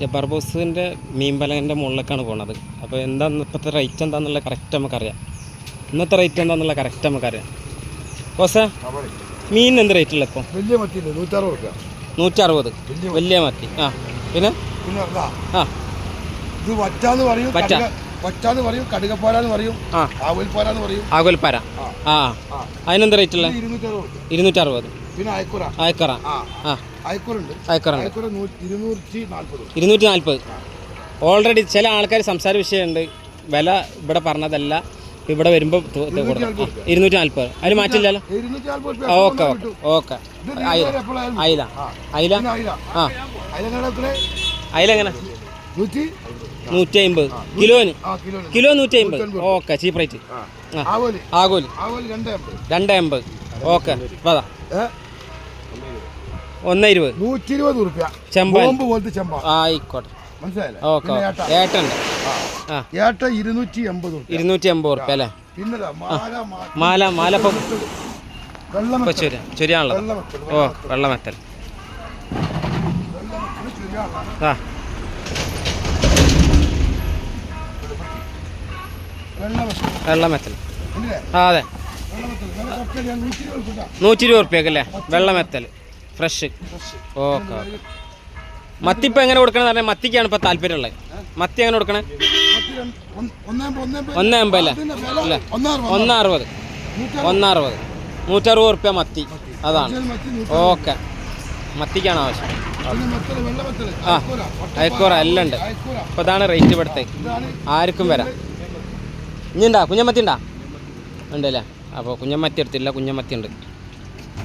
ജബ്ബാർ ബോസിൻ്റെ മീൻപലകൻ്റെ മുകളിലേക്കാണ് പോണത്. അപ്പോൾ എന്താന്ന് ഇപ്പോഴത്തെ റേറ്റ് എന്താണെന്നുള്ള കറക്റ്റ് നമുക്കറിയാം. ഇന്നത്തെ റേറ്റ് എന്താണെന്നുള്ള കറക്റ്റ് നമുക്കറിയാം. ബോസേ, മീൻ എന്ത് റേറ്റുള്ള ഇപ്പോൾ? വലിയ മത്തി 160. 160 വലിയ മത്തി. ആ പിന്നെ ആ ഇത് വറ്റാന്ന് പറയും, വറ്റാന്ന് പറയും, കടുകപ്പാരാന്ന് പറയും, ആവൽപ്പാരാന്ന് പറയും. ആകുൽപ്പാര. ആ അതിനെന്ത് റേറ്റുള്ള? 260. പിന്നെ അയക്കുറ. അയക്കറ. ആ അയക്കുറുണ്ട്. അയക്കറുണ്ട്. 240. ഓൾറെഡി ചില ആൾക്കാർ സംസാര വിഷയമുണ്ട്. വില ഇവിടെ പറഞ്ഞതല്ല, ഇവിടെ വരുമ്പോൾ 240. അതിൽ മാറ്റില്ലല്ലോ. Okay okay okay. അയില അയില അയില ആ അയില എങ്ങനെ? 150 കിലോന്. കിലോ 150. Okay, cheap rate. ആകോലി 250. ഓക്കെ, അതാ 120. 120 ചെമ്പാൻ പോലത്തെ ചെമ്പ. ആയിക്കോട്ടെ, മനസ്സിലായില്ലേ? ഓക്കെ. ഏട്ടുണ്ട്. ആ ഏട്ട 280 റുപ്യ അല്ലേ? പിന്നെ മാല ഇപ്പം ചൊരിയാണല്ലോ. ഓ, വെള്ളമെത്തൽ. ആ വെള്ളമെത്തൽ. ആ അതെ, 120 റുപ്യക്കല്ലേ വെള്ളമെത്തൽ ഫ്രഷ്. Okay okay. മത്തി ഇപ്പം എങ്ങനെ കൊടുക്കണമെന്ന് പറഞ്ഞാൽ മത്തിക്കാണ് ഇപ്പം താല്പര്യമുള്ളത്. മത്തി എങ്ങനെ കൊടുക്കണേ? 150 അല്ലേ? അല്ലേ, 160. 160 റുപ്യ മത്തി. അതാണ്. ഓക്കെ, മത്തിക്കാണ് ആവശ്യം. ആ അയക്കൂറ എല്ലാം ഉണ്ട്. അപ്പോൾ ഇതാണ് റേറ്റ് ഇവിടുത്തെ. ആർക്കും വരാം. ഇനി ഉണ്ടാ കുഞ്ഞമത്തി ഉണ്ടാ? ഉണ്ടല്ലേ? അപ്പോൾ കുഞ്ഞമത്തി എടുത്തില്ല, കുഞ്ഞമത്തി ഉണ്ട്.